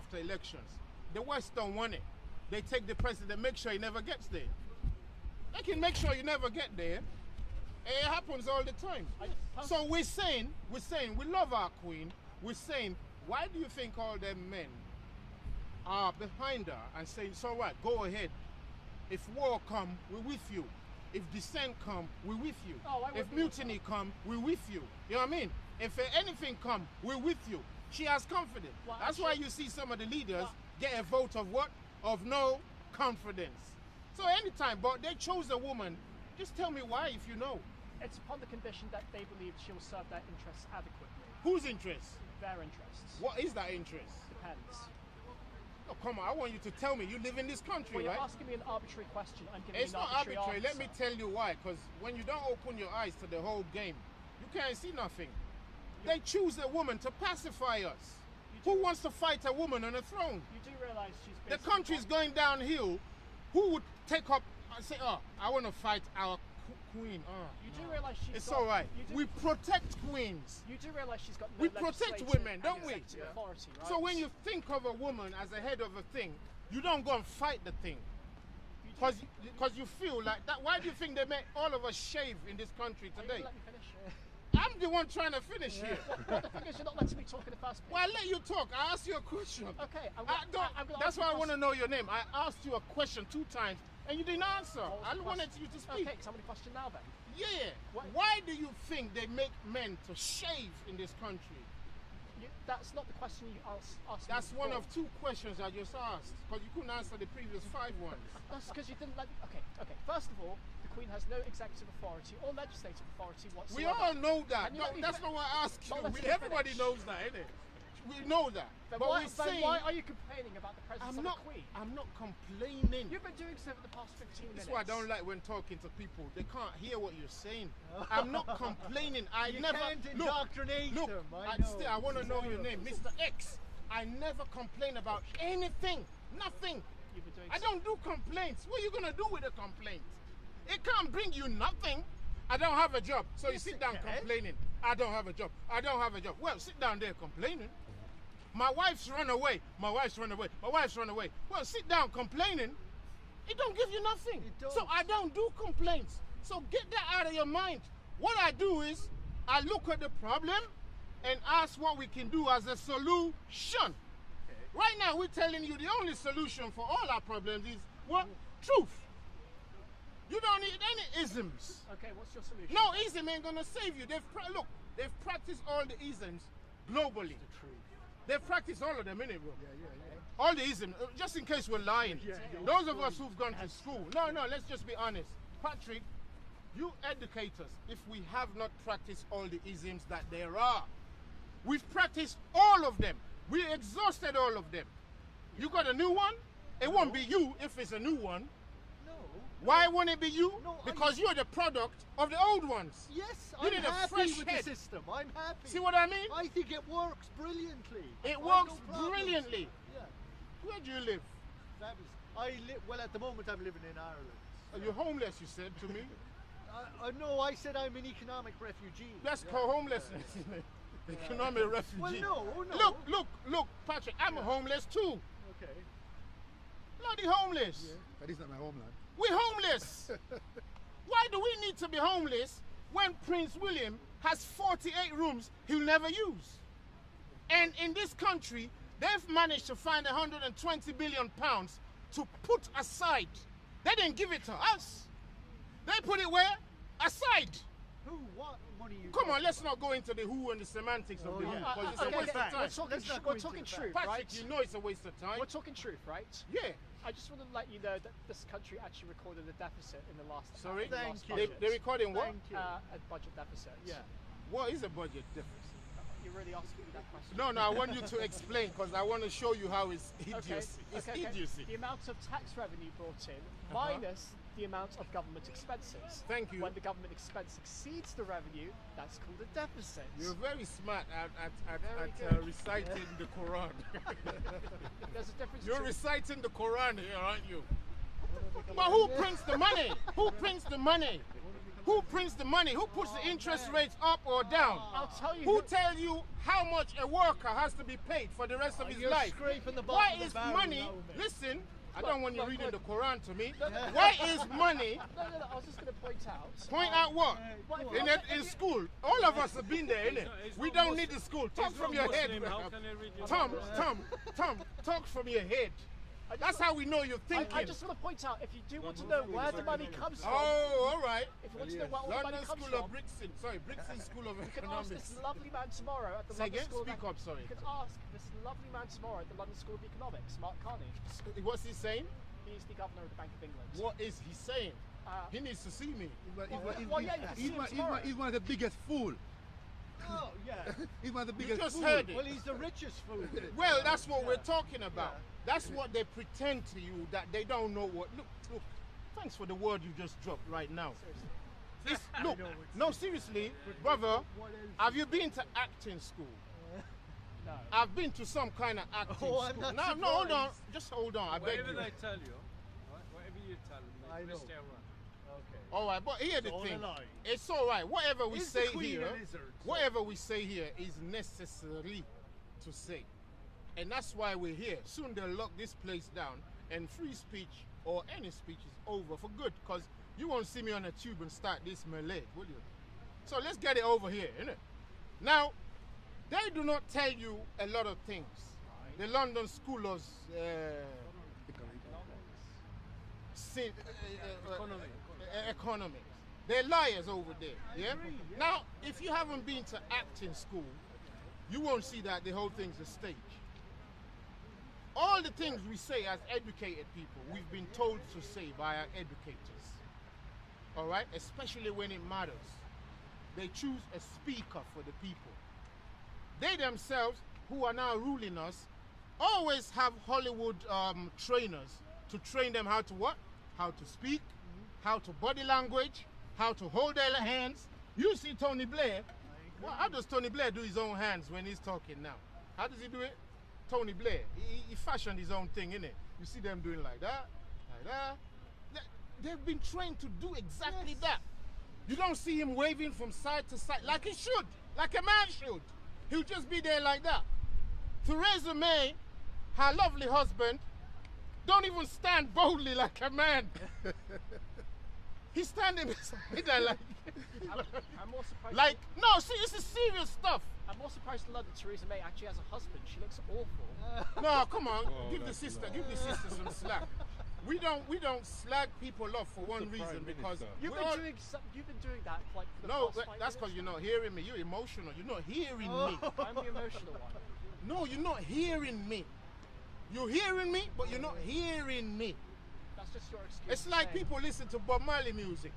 after elections. The West don't want it. They take the president, make sure he never gets there. They can make sure you never get there. It happens all the time. So we're saying, we love our queen. We're saying, why do you think all them men are behind her and saying, it's all right, go ahead. If war come, we're with you. If dissent come, we're with you. If mutiny come, we're with you. You know what I mean? If anything come, we're with you. She has confidence. Well, that's why you see some of the leaders get a vote of what? Of no confidence. So anytime, but they chose a woman, just tell me why if you know. It's upon the condition that they believe she'll serve their interests adequately. Whose interests? Their interests. What is that interest? Depends. Oh, come on, I want you to tell me. You live in this country, well, right? You're asking me an arbitrary question. I'm giving it's you an not arbitrary. answer. Let me tell you why. Because when you don't open your eyes to the whole game, you can't see nothing. They choose a woman to pacify us. Who wants to fight a woman on a throne? You do realize she's the country's going downhill. Who would take up and say, oh, I want to fight our queen? Oh, you do realize she's it's all right. We protect queens. You do realize she's got no we protect women, don't we? Authority, right? So when you think of a woman as a head of a thing, you don't go and fight the thing. Because you feel like that. Why do you think they make all of us shave in this country today? Let me finish. I'm the one trying to finish here. Well, the thing is, you're not letting me talk in the first place. Well, I let you talk. I asked you a question. Okay. That's why I want to know your name. I asked you a question 2 times, and you didn't answer. I wanted you to speak. Okay, so I'm going to question now then. Yeah. Why do you think they make men to shave in this country? That's not the question you asked. That's one of 2 questions I just asked, because you couldn't answer the previous 5 ones. That's because you didn't let me. Okay. First of all, the Queen has no executive authority or legislative authority whatsoever. We all know that. That's not what I asked you. Everybody knows that, isn't it? We know that. But why are you complaining about the presence of the Queen? I'm not complaining. You've been doing so for the past 15 minutes. That's why I don't like when talking to people. They can't hear what you're saying. I'm not complaining. You can't indoctrinate them. I want to know your name, Mr. X. I never complain about anything. Nothing. I don't do complaints. What are you going to do with a complaint? It can't bring you nothing. I don't have a job. So you sit down complaining. I don't have a job. I don't have a job. Well, sit down there complaining. My wife's run away. My wife's run away. My wife's run away. Well, sit down complaining. It don't give you nothing. So I don't do complaints. So get that out of your mind. What I do is I look at the problem and ask what we can do as a solution. Right now, we're telling you the only solution for all our problems is what? Truth. You don't need any isms. Okay, what's your solution? No ism ain't gonna save you. They've practiced all the isms globally. The truth. They've practiced all of them, innit, bro? Yeah. All the isms, just in case we're lying. Those of us who've gone to school. No, let's just be honest. Patrick, you educate us if we have not practiced all the isms that there are. We've practiced all of them. We exhausted all of them. You got a new one? It won't be you if it's a new one. Why won't it be you? No, because you're the product of the old ones. Yes, you I'm happy with the system. I'm happy. See what I mean? I think it works brilliantly. It works brilliantly. Yeah. Where do you live? Well, at the moment I'm living in Ireland. Are you homeless, you said to me? No, I said I'm an economic refugee. That's called homelessness, isn't it? Economic refugee. Well, no. Look, Patrick, I'm homeless too. Okay. Bloody homeless. Yeah, but it's not my homeland. We're homeless. Why do we need to be homeless when Prince William has 48 rooms he'll never use? And in this country, they've managed to find 120 billion pounds to put aside. They didn't give it to us. They put it where? Aside. Who? What money you? Come on, let's not go into the who and the semantics of the who, because it's a waste of time. We're talking truth, Patrick, right? you know it's a waste of time. We're talking truth, right? Yeah. I just want to let you know that this country actually recorded a deficit in the last. Sorry? Thank you. They're recording what? A budget deficit. Yeah. What is a budget deficit? You're really asking me that question. No, I want you to explain, because I want to show you how it's idiocy. It's idiocy. The amount of tax revenue brought in minus the amount of government expenses. Thank you. When the government expense exceeds the revenue, that's called a deficit. You're very smart at reciting the Quran. There's a difference. You're reciting the Quran here, aren't you? But who prints the money? Who prints the money? Who prints the money? Who puts the interest rates up or down? I'll tell you. Who tells you how much a worker has to be paid for the rest of his You're life? scraping the bottom Why of the is barrel money? now, mate. Listen, I don't want you look, reading look. the Quran to me. Why is money? No. I was just going to point out. Point out what? Well, if In, you- in school, all of us have been there, innit? We don't need the school. Talk from your head, Tom. Talk from your head. That's how we know you're thinking. I just want to point out, if you do want to know where the money comes from, Oh, all right. if you want to know where all the money London comes School from, of Brixton. Sorry, Brixton School of you can ask Economics. this lovely man tomorrow at the Say London again? School Speak of up, sorry. You can ask this lovely man tomorrow at the London School of Economics, Mark Carney. What's he saying? He's the governor of the Bank of England. What is he saying? Uh, He needs to see me. well, yeah, you can see him tomorrow. He's one of the biggest fool. Oh, yeah. He's one of the You biggest just fool. heard it. Well, he's the richest fool. Well, that's what we're talking about. That's what they pretend to you, that they don't know what. Look. Thanks for the word you just dropped right now. Seriously. Look, no, seriously, brother, have you been to acting school? No. I've been to some kind of acting Oh, I'm school. not No, hold on. surprised. Just hold on. I beg Whatever you. they tell you, whatever you tell them, I they know. twist their run. Okay. All right, but here's the all thing. a lie. It's all right. Whatever we Is say the Queen here, a lizard? whatever we say here is necessary to say, and that's why we're here. Soon they'll lock this place down, and free speech or any speech is over for good. Cause you won't see me on a tube and start this melee, will you? So let's get it over here, innit? Now, they do not tell you a lot of things. The London School of economics. They're liars over there. Yeah. Now, if you haven't been to acting school, you won't see that the whole thing's a stage. All the things we say as educated people, we've been told to say by our educators. All right, especially when it matters. They choose a speaker for the people. They themselves, who are now ruling us, always have Hollywood trainers to train them how to what? How to speak, how to body language, how to hold their hands. You see Tony Blair. Well, how does Tony Blair do his own hands when he's talking now? How does he do it? Tony Blair, he fashioned his own thing, innit? You see them doing like that, like that. They've been trained to do exactly that. You don't see him waving from side to side like he should, like a man should. He'll just be there like that. Theresa May, her lovely husband, don't even stand boldly like a man. He's standing beside her like, I'm more surprised. like, no, see, this is serious stuff. I'm more surprised to learn that Theresa May actually has a husband. She looks awful. No, come on, give the sister some slack. We don't slag people off for one reason because You've we been all- doing that like for the no, past 5 that's because minutes. you're not hearing me. You're emotional. You're not hearing me. I'm the emotional one. No, you're not hearing me. You're hearing me, but you're not hearing me. That's just your excuse. It's for like saying- people listen to Bob Marley music.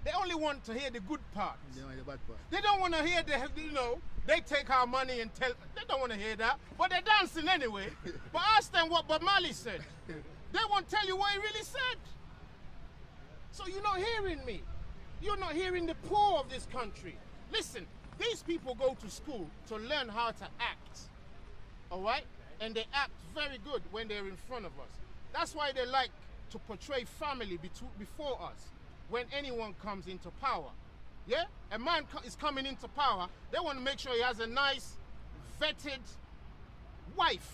They only want to hear the good parts. You know, the bad part. They don't want to hear they take our money and tell. They don't want to hear that, but they're dancing anyway. But ask them what Bob Marley said. They won't tell you what he really said. So you're not hearing me. You're not hearing the poor of this country. Listen, these people go to school to learn how to act. All right? And they act very good when they're in front of us. That's why they like to portray family before us when anyone comes into power. Yeah? A man is coming into power, they want to make sure he has a nice, vetted wife.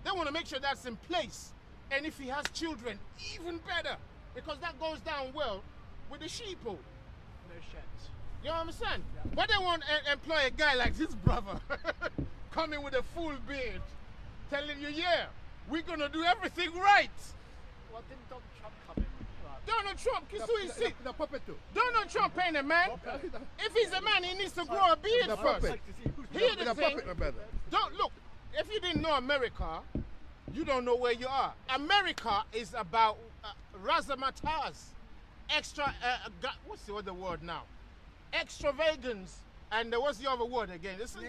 They want to make sure that's in place. And if he has children, even better. Because that goes down well with the sheeple. No shit. You understand? But they won't employ a guy like this brother coming with a full beard, telling you, yeah, we're gonna do everything right. Well, didn't Donald Trump come in? Right. Donald Trump, kiss who is sick. The puppet too. Donald Trump ain't a man. If he's a man, he needs to grow a beard The first. puppet. Here's The the thing. puppet, my brother. Don't look. If you didn't know America, you don't know where you are. America is about razzmatazz, extra. What's the other word now? Extravagance, and what's the other word again? This is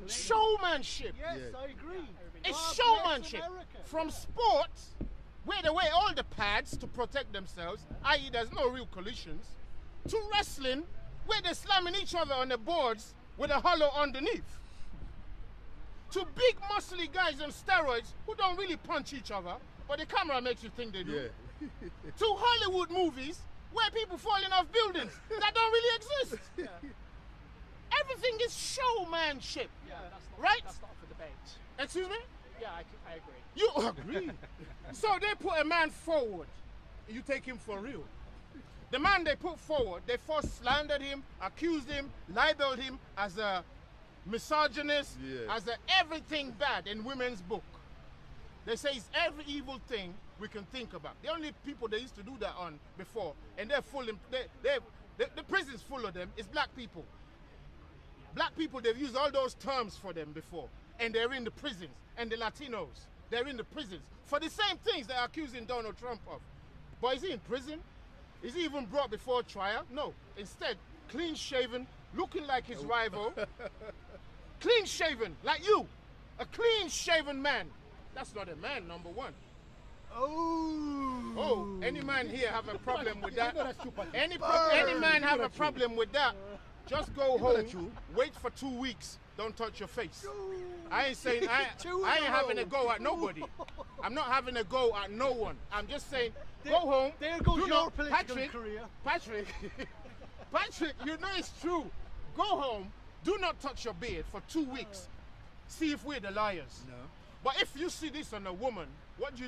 showmanship. Yes, Yes. I agree. It's God bless showmanship. America. From sports, where they wear all the pads to protect themselves, i.e., there's no real collisions, to wrestling, where they're slamming each other on the boards with a hollow underneath. To big, muscly guys on steroids who don't really punch each other, but the camera makes you think they do. Yeah. To Hollywood movies where people falling off buildings that don't really exist. Everything is showmanship. Yeah, right? That's not for debate. Excuse me? Yeah, I agree. You agree? So they put a man forward. You take him for real. The man they put forward, they first slandered him, accused him, libeled him as a misogynist, as a everything bad in women's book. They say it's every evil thing we can think about. The only people they used to do that on before, and they're full, the prison's full of them, is black people. Black people, they've used all those terms for them before, and they're in the prisons. And the Latinos, they're in the prisons for the same things they're accusing Donald Trump of. But is he in prison? Is he even brought before trial? No. Instead, clean shaven, looking like his rival. Clean shaven, like you. A clean shaven man. That's not a man, number one. Oh, any man here have a problem with that? Any man have a problem with that? Just go home, wait for 2 weeks, don't touch your face. I ain't saying, I ain't having a go at nobody. I'm not having a go at no one. I'm just saying, go home. There goes your political career. Patrick, you know it's true. Go home, do not touch your beard for 2 weeks. See if we're the liars. No. But if you see this on a woman, what do?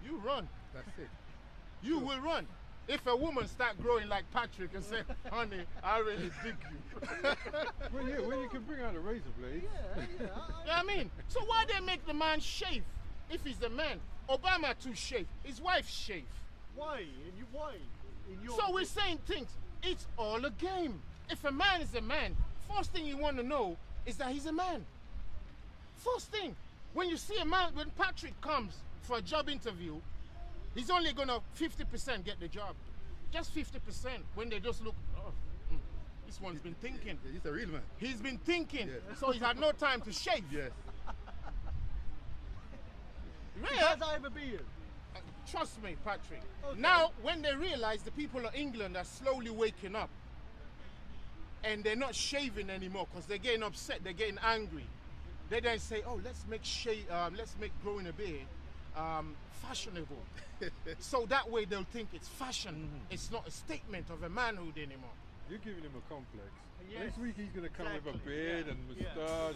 You run. That's it. You will run. If a woman start growing like Patrick and say, honey, I really dig you. Well, yeah, when you can bring out a razor blade. You know what I mean? So why they make the man shave if he's a man? Obama too shave. His wife shave. Why? Why? So we're saying things. It's all a game. If a man is a man, first thing you want to know is that he's a man. First thing. When you see a man, when Patrick comes for a job interview, he's only gonna 50% get the job. Just 50%. When they just look, oh, this one's been thinking. He's a real man. He's been thinking, so he's had no time to shave. Yes. Because I have a beard. Trust me, Patrick. Okay. Now, when they realize the people of England are slowly waking up, and they're not shaving anymore because they're getting upset, they're getting angry, they then say, "Oh, let's make growing a beard fashionable." So that way they'll think it's fashion. It's not a statement of a manhood anymore. You're giving him a complex. Yes. Next week he's going to come with a beard and moustache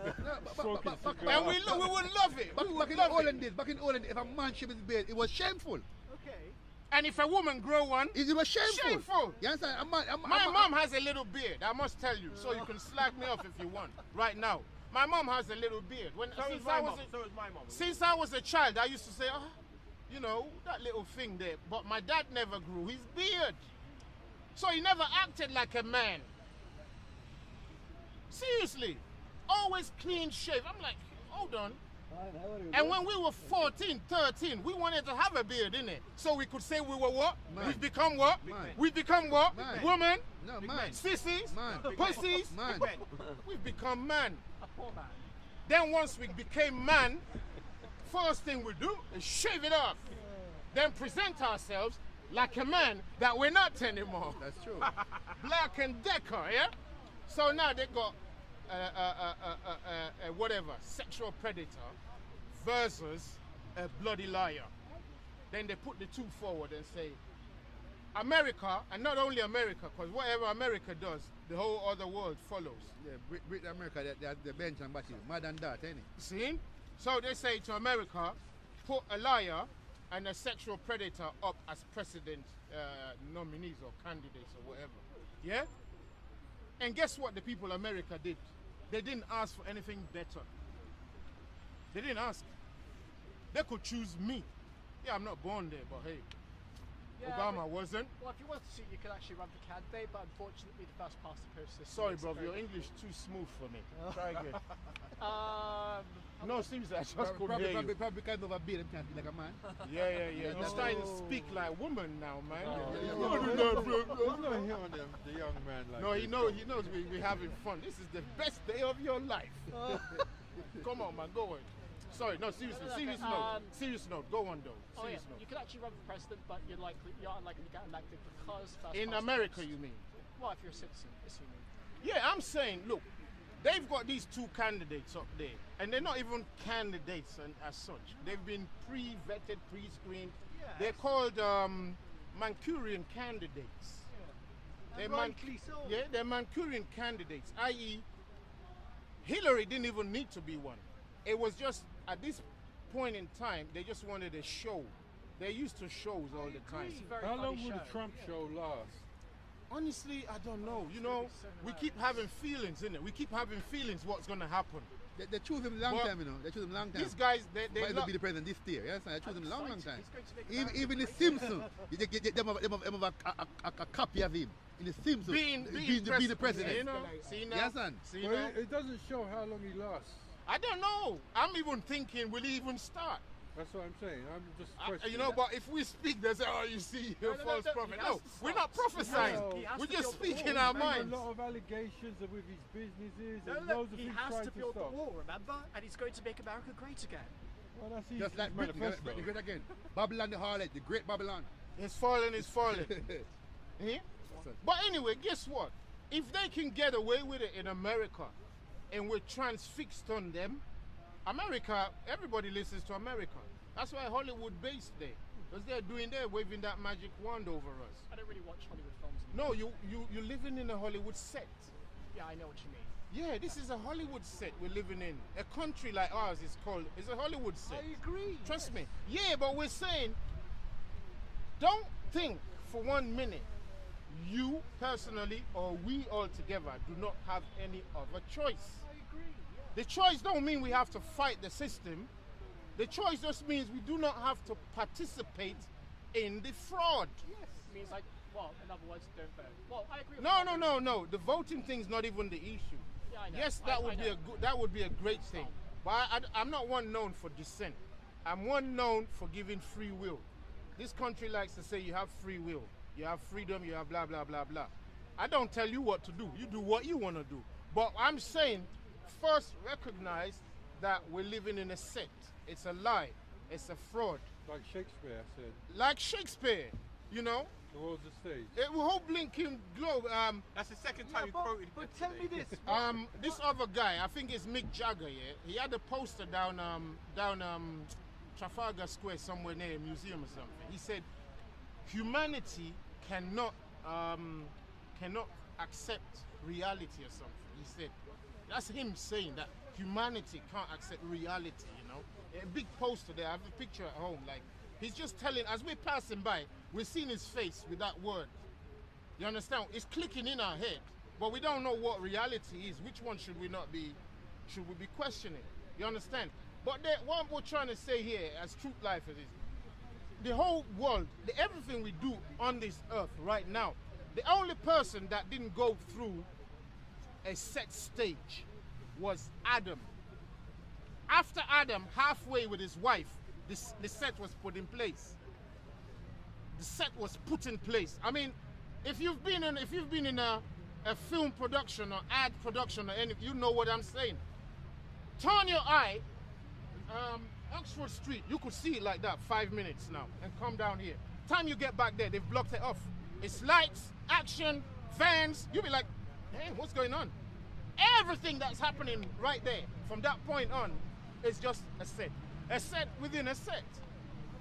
and smoking And cigars. we would love it. Back in the olden days, if a man shaved his beard, it was shameful. Okay. And if a woman grow one, It was shameful. Shameful. You understand? my mom has a little beard, I must tell you, so you can slag me off if you want, right now. My mom has a little beard. Since I was a child, I used to say, you know, that little thing there. But my dad never grew his beard. So he never acted like a man. Seriously. Always clean shave. I'm like, hold on. And when we were 14, 13, we wanted to have a beard, innit? So we could say we were what? Man. We've become what? Man. We've become what? Man. Woman? No, man. Sissies? Man. Pussies? Man. We've become man. A poor man. Then once we became man, first thing we do is shave it off. Then present ourselves like a man that we're not anymore. That's true. Black and Decker, yeah? So now they got whatever, sexual predator versus a bloody liar. Then they put the two forward and say, America, and not only America, because whatever America does, the whole other world follows. Yeah, Britain, America, they're the bench and battle. More than that, ain't it? See? So they say to America, put a liar and a sexual predator up as president nominees or candidates or whatever. Yeah? And guess what the people of America did? They didn't ask for anything better. They didn't ask. They could choose me. Yeah, I'm not born there, but hey, Yeah, Obama wasn't. Well, if you want to, you could actually run for candidate, but unfortunately, the first past the post system. Sorry, makes bro, it very your English too smooth for me. Try again. difficult. No, seriously, I just couldn't hear you. Probably because of a beard, him can't be like a man. Yeah. You're starting to speak like woman now, man. He's not here on the young man like No, he this. knows we're having fun. This is the best day of your life. Come on, man, go on. Sorry, no, seriously, serious note. Go on, though. Oh yeah, Serious you note. could actually run for president, but you're unlikely to get elected because first In past the America, post. you mean? Well, if you're a citizen, assuming. Yeah, I'm saying, look, they've got these two candidates up there, and they're not even candidates as such. They've been pre-vetted, pre-screened. Yes. They're called Manchurian candidates. They're Rightly so. Yeah, they're Manchurian candidates, i.e., Hillary didn't even need to be one. It was just at this point in time, they just wanted a show. They're used to shows all the time. It's a very How funny long will show. the Trump show last? Honestly, I don't know. You know, we keep having feelings, innit? We keep having feelings what's going to happen. They choose him long But time, you know. They choose him long time. These guys, they But he'll lo- be the president this year, yes? They choose him long time. He's going to make America Even the great Simpsons, them have a copy of him. In the Simpsons, being the president. You know, see now, Yes, son. see Well, now. it doesn't show how long he lasts. I don't know. I'm even thinking, will he even start? That's what I'm saying. I'm just questioning. You know, but if we speak, they say, oh, you see, you're a No, false he prophet. has No, to we're start. not prophesying. No. He has We're to just build the speaking wall. our There's a minds. lot of allegations with his businesses No, and look, loads of he things has trying to to build the stop. wall, remember? And he's going to make America great again. Well, that's his Just like Britain, manifesto. Britain great again. Babylon the harlot, the great Babylon. It's falling, it's falling. Eh? But anyway, guess what? If they can get away with it in America and we're transfixed on them, America, everybody listens to America. That's why Hollywood based there. Because they're waving that magic wand over us. I don't really watch Hollywood films anymore. No, you're living in a Hollywood set. Yeah, I know what you mean. Yeah, this is a Hollywood set we're living in. A country like ours is a Hollywood set. I agree. Trust me. Yeah, but we're saying, don't think for 1 minute you personally or we all together do not have any other choice. I agree. Yeah. The choice don't mean we have to fight the system. The choice just means we do not have to participate in the fraud. Yes. It means like, well, in other words, don't vote. Well, I agree with No, that. no, no, no. The voting thing's not even the issue. Yeah, I know. Yes, I know. that would be a great thing. But I'm not one known for dissent. I'm one known for giving free will. This country likes to say you have free will, you have freedom, you have blah blah blah blah. I don't tell you what to do. You do what you want to do. But I'm saying, first recognize that we're living in a set. It's a lie. It's a fraud. Like Shakespeare said, Like Shakespeare, you know. the world's a stage. It will whole blinking globe. That's the second time you quoted But him tell me today. this. This other guy, I think it's Mick Jagger. Yeah, he had a poster down Trafalgar Square somewhere near a museum or something. He said, humanity cannot accept reality or something. He said, that's him saying that humanity can't accept reality. You know, a big poster there. I have a picture at home. Like he's just telling, as we're passing by, we're seeing his face with that word. You understand? It's clicking in our head, but we don't know what reality is. Which one should we not be? Should we be questioning? You understand? But what we're trying to say here, as truth lifers, is the whole world, everything we do on this earth right now, the only person that didn't go through a set stage was Adam. After Adam, halfway with his wife, the set was put in place. The set was put in place. I mean, if you've been in a film production or ad production or anything, you know what I'm saying. Turn your eye, Oxford Street, you could see it like that 5 minutes now, and come down here. Time you get back there, they've blocked it off. It's lights, action, fans. You'll be like, damn, what's going on? Everything that's happening right there, from that point on, is just a set within a set.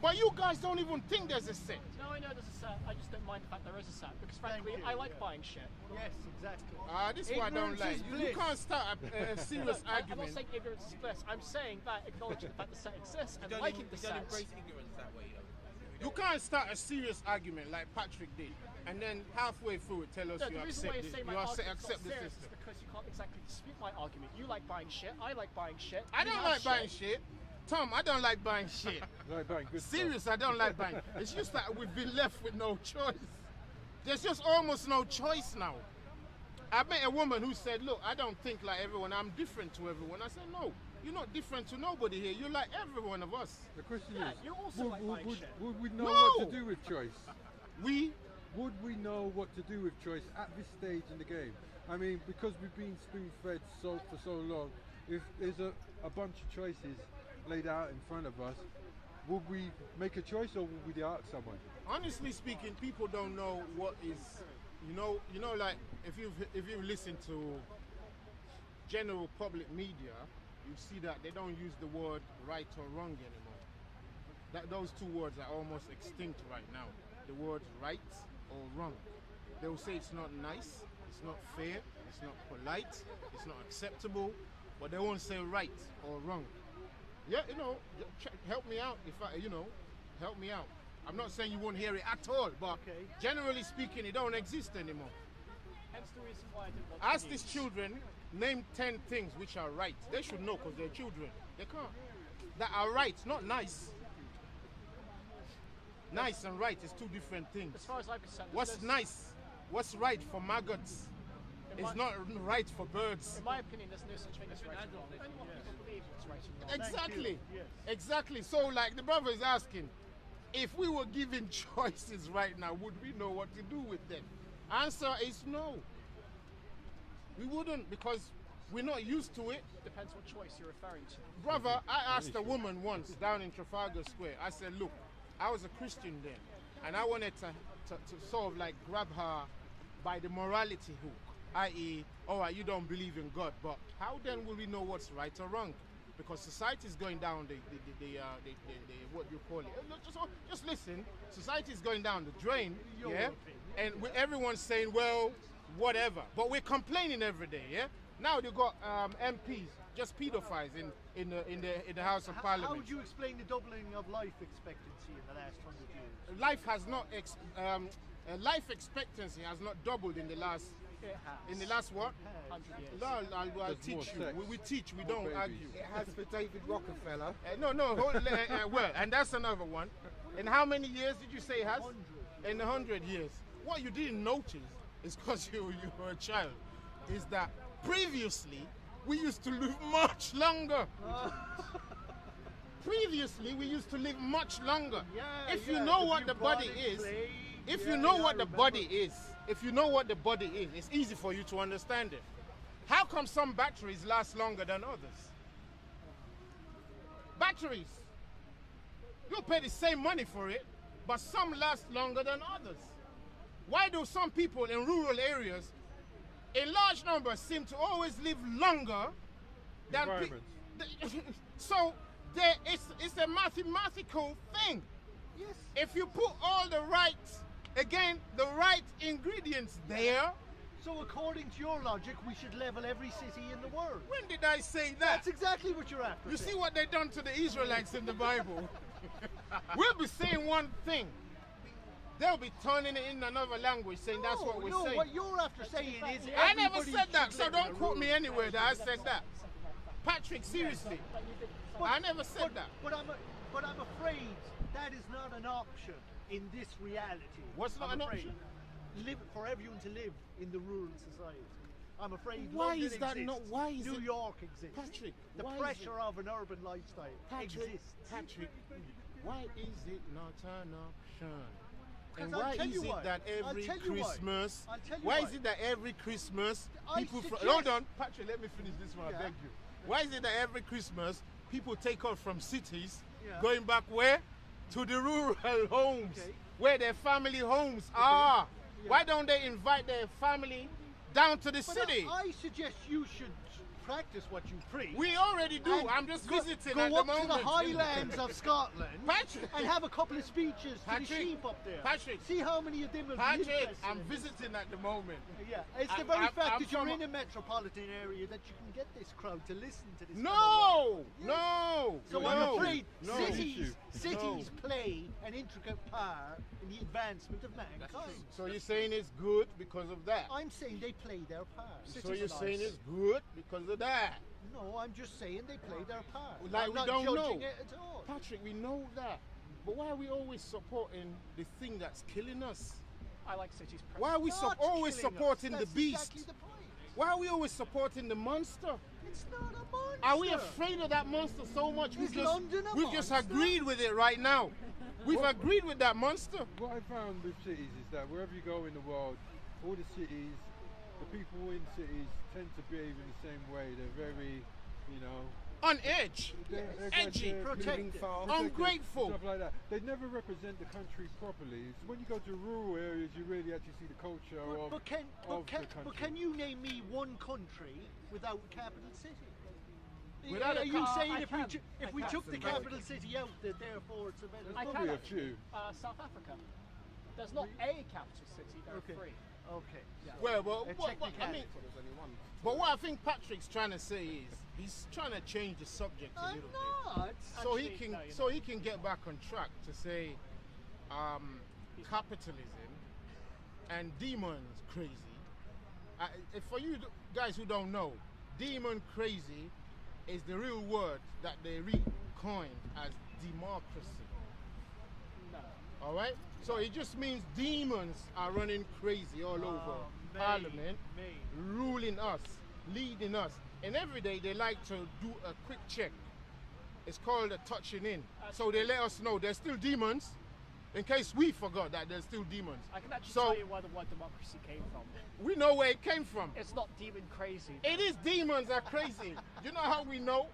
But you guys don't even think there's a set. No, I know there's a set. I just don't mind the fact there is a set because frankly, you, I like yeah. buying shit. Yes, exactly. This is why I don't Ignorance like. is You bliss. can't start a serious I'm not argument. saying ignorance is bliss. I'm saying that acknowledging the fact the set exists and liking the You don't set. embrace ignorance that way, though. You can't start a serious argument like Patrick did, and then halfway through it tell us No, you the reason why accept I it. say my You argument's accept not the serious system. is because you can't exactly dispute my argument. You like buying shit. I like buying shit. I don't like buying shit. Tom, I don't like buying shit. Like buying good stuff. Serious, I don't like buying. It's just that we've been left with no choice. There's just almost no choice now. I met a woman who said, look, I don't think like everyone. I'm different to everyone. I said, no, you're not different to nobody here. You're like every one of us. The question Yeah, is, you also like buying shit. would we know No! what to do with choice? Would we know what to do with choice at this stage in the game? I mean, because we've been spoon-fed for so long, if there's a bunch of choices laid out in front of us, would we make a choice or would we ask someone? Honestly speaking, people don't know what is, you know, like if you listen to general public media, you see that they don't use the word right or wrong anymore. That those two words are almost extinct right now. the words right or wrong. They will say it's not nice, it's not fair, it's not polite, it's not acceptable, but they won't say right or wrong. Yeah, help me out if help me out. I'm not saying you won't hear it at all, but generally speaking, it don't exist anymore. Hence the reason why I didn't want Ask to these use- children, name 10 things which are right. They should know because they're children. They can't. That are right, not nice. Nice and right is two different things. As far as I'm concerned, What's there's- nice? What's right for maggots? in It's my- not right for birds. In my opinion, there's no such thing as right and wrong. People believe what's right and wrong. Exactly. Yes. Exactly. So, like the brother is asking, if we were given choices right now, would we know what to do with them? Answer is no. We wouldn't, because we're not used to it. Depends what choice you're referring to. Brother, I asked a woman once down in Trafalgar Square. I said, look, I was a Christian then, and I wanted to sort of like grab her by the morality hook, i.e., all right, you don't believe in God, but how then will we know what's right or wrong? Because society is going down the what you call it. Just listen. Society is going down the drain, yeah, and everyone's saying, well, whatever. But we're complaining every day, yeah. Now you got MPs, just pedophiles in the House of How Parliament. would you explain the doubling of life expectancy in the last 100 years? Life has not life expectancy has not doubled in the last It has. in the last what? 100 years. No, I'll There's teach more you. sex, We teach, we more don't babies. argue. It has for David Rockefeller. No, well, and that's another one. In how many years did you say it has? 100. In 100 years. What you didn't notice is because you were a child, is that previously we used to live much longer. Previously we used to live much longer. If you know what the body is, if you know what the body is, if you know what the body is, it's easy for you to understand it. How come some batteries last longer than others? Batteries. You pay the same money for it, but some last longer than others. Why do some people in rural areas, in large numbers, seem to always live longer than Environments. So it's a mathematical thing. Yes. If you put all the right ingredients there, So according to your logic, we should level every city in the world. when did I say that? That's exactly what you're after. You see what they done to the Israelites in the Bible? We'll be saying one thing. They'll be turning it in another language, saying that's what we're saying. What you're after saying is I never everybody said that, should so live in don't a quote me rural anywhere that I said that. Patrick, seriously, I never said that. But I'm afraid that is not an option in this reality. What's not I'm an afraid. option? Live for everyone to live in the rural society. I'm afraid Why London is that exists, not- why is New it- York exists. Patrick, the why is pressure of an urban lifestyle exists. Patrick, why is it not an option? 'Cause And I'll why tell is you it why. that I'll every tell you why. Christmas, I'll tell you why why. is it that every Christmas I people suggest- hold on, Patrick, let me finish this one, I Yeah. beg you. Why is it that every Christmas people take off from cities, Yeah. going back where? To the rural homes, Okay. where their family homes are. Why don't they invite their family down to the But city? I suggest you should practice what you preach. We already do. And I'm just go, visiting go at up the moment. to the highlands of Scotland Patrick. and have a couple of speeches to the Patrick. sheep up there. Patrick. See how many of them will be Patrick, interested I'm in this. visiting at the moment. Yeah, it's the I'm- very I'm- fact I'm that you're from- in a metropolitan area that you can get this crowd to listen to this. kind of No, work. no. So no, I'm afraid no. cities play an intricate part in the advancement of mankind. So you're saying it's good because of that? I'm saying they play their part. So you're saying it's good because of that? No, I'm just saying they play their part. Like I'm we not don't judging know. it at all. Patrick, we know that. But why are we always supporting the thing that's killing us? I like cities. Why are we Not always killing us. supporting the That's beast? Exactly the point. Why are we always supporting the monster? It's not a monster. Are we afraid of that monster so much? Is London a we've just monster? agreed with it right now. We've agreed with that monster. What I found with cities is that wherever you go in the world, all the cities, the people in cities tend to behave in the same way. They're very, you know, On edge. Edgy. Protected. Ungrateful. Stuff like that. They never represent the country properly. So when you go to rural areas, you really actually see the culture of But can, of the country. but can you name me one country without a capital city? Without a Are you ca- saying I if can. we I took the can. capital city out, that therefore it's a better? I Probably can a few. South Africa. There's not a capital city, there Okay. are 3. Okay. Well, but A what I mean, but what I think Patrick's trying to say is he's trying to change the subject a I'm little bit, not. so Actually, he can no, you're so he can get back on track to say capitalism and demons crazy. For you guys who don't know, demon crazy is the real word that they recoined as democracy. No. All right, so it just means demons are running crazy all over Parliament, ruling us, leading us, and every day they like to do a quick check. It's called a touching in. So they let us know there's still demons, in case we forgot that there's still demons. I can actually So tell you where the word democracy came from. we know where it came from. It's not demon crazy. It is demons are crazy. You know how we know?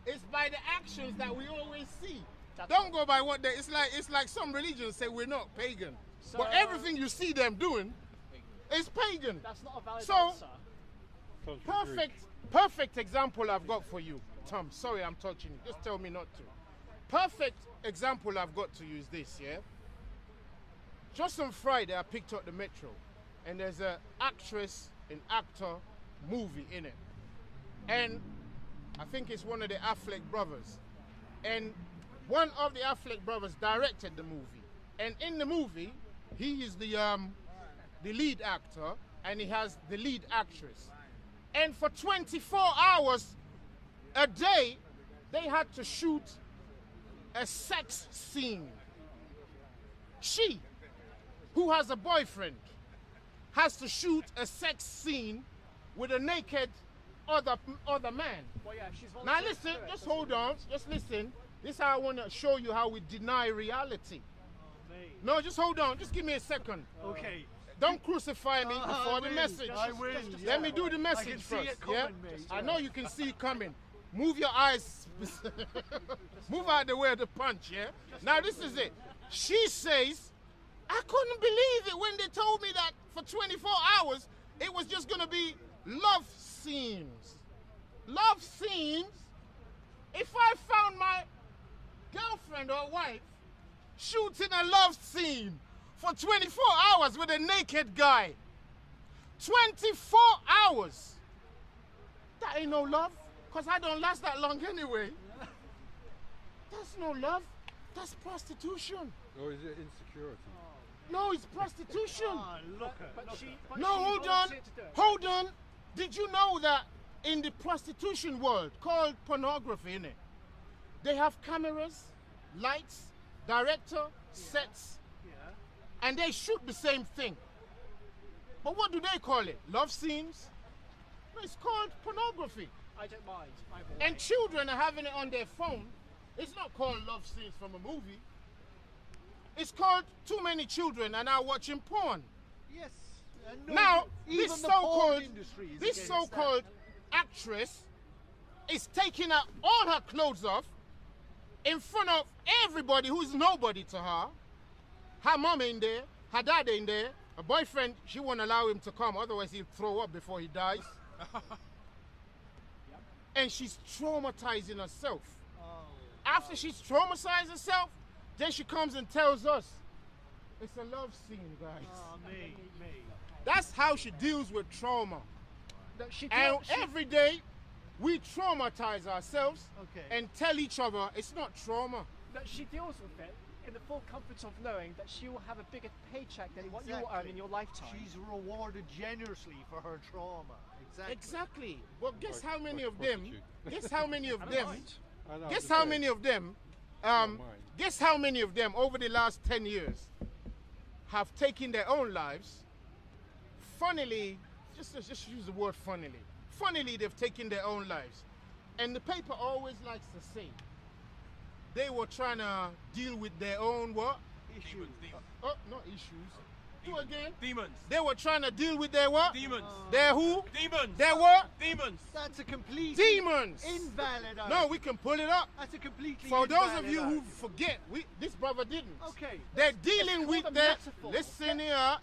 It's by the actions that we always see. Don't go by what they. It's like some religions say we're not pagan, So- but everything you see them doing is pagan. That's not a valid So- answer. Comes from Greek. Perfect example I've got for you, Tom. Sorry, I'm touching you. Just tell me not to. Perfect example I've got to you is this, yeah? Just on Friday, I picked up the Metro, and there's an actress and actor movie in it. And I think it's one of the Affleck brothers. And one of the Affleck brothers directed the movie. And in the movie, he is the lead actor, and he has the lead actress. And for 24 hours a day, they had to shoot a sex scene. She, who has a boyfriend, has to shoot a sex scene with a naked other man. Well, yeah, she's Now volunteered to listen, do it, just doesn't hold she? on, just listen. This is how I want to show you how we deny reality. No, just hold on, just give me a second. Okay. Don't crucify me before the message. I will. Let me do the I message can see first. it coming, Yeah, mate. I know you can see it coming. Move your eyes. Move out the way of the punch. Yeah. Now this is it. She says, I couldn't believe it when they told me that for 24 hours it was just gonna be love scenes. Love scenes. If I found my girlfriend or wife shooting a love scene for 24 hours with a naked guy. 24 hours. That ain't no love, because I don't last that long anyway. That's no love. That's prostitution. Or is it insecurity? No, it's prostitution. Oh, look But at she No, hold on. volunteered to do it. Hold on. Did you know that in the prostitution world, called pornography, innit? They have cameras, lights, director, sets, and they shoot the same thing. But what do they call it? Love scenes? No, it's called pornography. I don't mind. Either way. And children are having it on their phone. It's not called love scenes from a movie. It's called too many children are now watching porn. Yes. And no, Now, even this the porn so-called industry is this against so-called actress is taking all her clothes off in front of everybody who's nobody to her. Her mom in there, her dad in there, her boyfriend, she won't allow him to come, otherwise he'll throw up before he dies. And she's traumatizing herself. After she's traumatized herself, then she comes and tells us, it's a love scene, guys. Oh, me. That's how she deals with trauma. No, she And deals- she- every day, we traumatize ourselves Okay. and tell each other it's not trauma. that she deals with it in the full comfort of knowing that she will have a bigger paycheck than what you will earn in your lifetime. She's rewarded generously for her trauma. Exactly. Exactly. But guess Like- how many like of them? prostitute. Guess how many of I don't them? mind. I know, I'm Guess just how saying. many of them? Not mine. Guess how many of them over the last 10 years have taken their own lives? Funnily, just use the word funnily. Funnily, they've taken their own lives, and the paper always likes to say they were trying to deal with their own what? Issue. Oh, not issues. Do again. Demons. They were trying to deal with their what? Demons. Their who? Demons. Their what? Demons. That's a complete Demons. invalid. No, argument. we can pull it up. That's a completely. For those of invalid you who argument. forget, this brother didn't. Okay. They're dealing called with a their. metaphor. Listen here.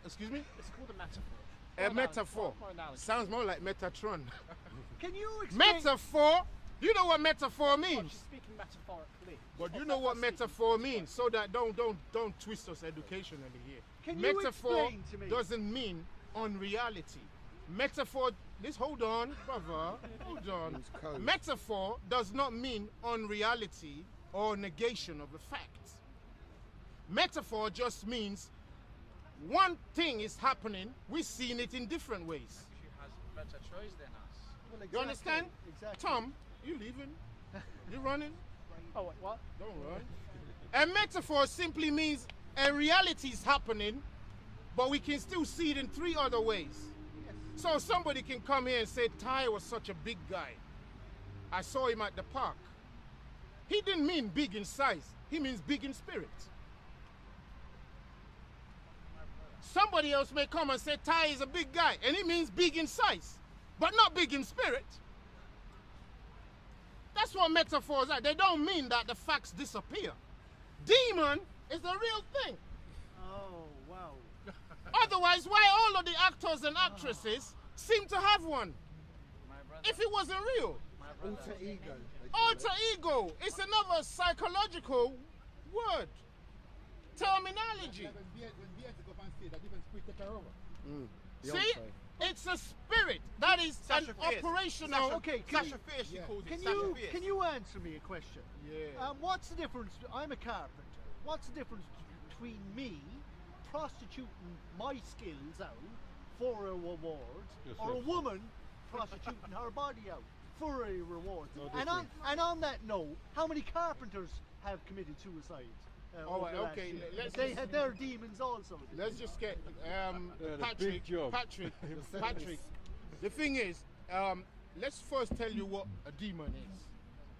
Excuse me. It's called a metaphor. A More metaphor. more analogy. Sounds more like Metatron. Can you explain? Metaphor You know what metaphor Well, she's means? speaking metaphorically. But you Well, know what that's speaking metaphor means, so that don't twist us educationally here. Can you Metaphor explain to me? doesn't mean unreality. Metaphor, hold on, brother, hold on. It's code. Metaphor does not mean unreality or negation of the facts. Metaphor just means one thing is happening, we're seeing it in different ways. She has better choice than us. Well, You understand? Exactly. Tom, you leaving? You running? Oh, wait, what? Don't run. A metaphor simply means a reality is happening, but we can still see it in three other ways. So somebody can come here and say, Ty was such a big guy. I saw him at the park. He didn't mean big in size. He means big in spirit. Somebody else may come and say, Ty is a big guy, and he means big in size, but not big in spirit. That's what metaphors are. They don't mean that the facts disappear. Demon is the real thing. Oh, wow. Otherwise, why all of the actors and actresses seem to have one? My brother. If it wasn't real. My brother. Alter ego. they call it. Alter ego. It's another psychological word. Terminology. When Beyonce go on stage, a different spirit take her over. See? Beyonce. It's a spirit. That is Sasha an Fierce. operational... Sasha, Okay, can Sasha Fierce, she yeah. calls it. Can Sasha you Fierce. can you answer me a question? Yeah. What's the difference? I'm a carpenter. What's the difference between me prostituting my skills out for a reward, Yes, or a yes. woman prostituting her body out for a reward? No And on that note, how many carpenters have committed suicide? All over right, the last okay, year? let's They just- had their demons also. Let's just get the Patrick. big job. Patrick. The thing is, let's first tell you what a demon is.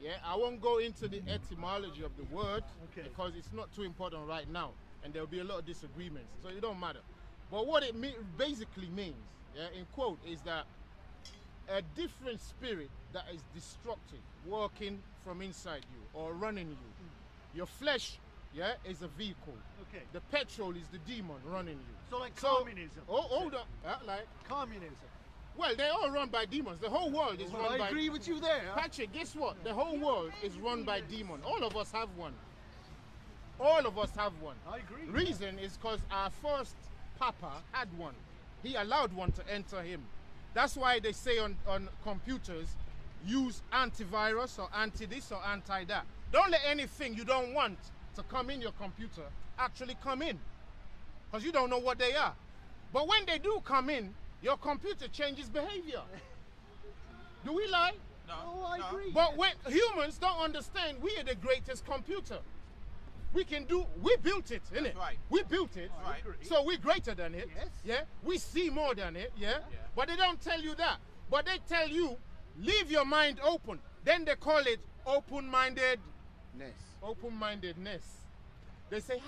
Yeah, I won't go into the etymology of the word Okay. because it's not too important right now, and there'll be a lot of disagreements, so it don't matter. But what it basically means, yeah, in quote, is that a different spirit that is destructive, working from inside you or running you. Your flesh, yeah, is a vehicle. Okay. The petrol is the demon running you. So like communism. Oh, hold on. Like, Communism. well, they're all run by demons. The whole world is Well, run I by... agree with you there. Patrick, guess what? The whole world is run by demons. All of us have one. All of us have one. I agree. Reason is because our first papa had one. He allowed one to enter him. That's why they say on computers, use antivirus or anti this or anti that. Don't let anything you don't want to come in your computer actually come in, because you don't know what they are. But when they do come in, your computer changes behavior. Do we lie? No, Oh, I no. agree. But when humans don't understand, we are the greatest computer. We built it, innit? right. We built it. Right. agree. So we're greater than it. Yes. Yeah. We see more than it. Yeah? Yeah. But they don't tell you that. But they tell you, leave your mind open. Then they call it open-minded. Ness. Open-mindedness. They say,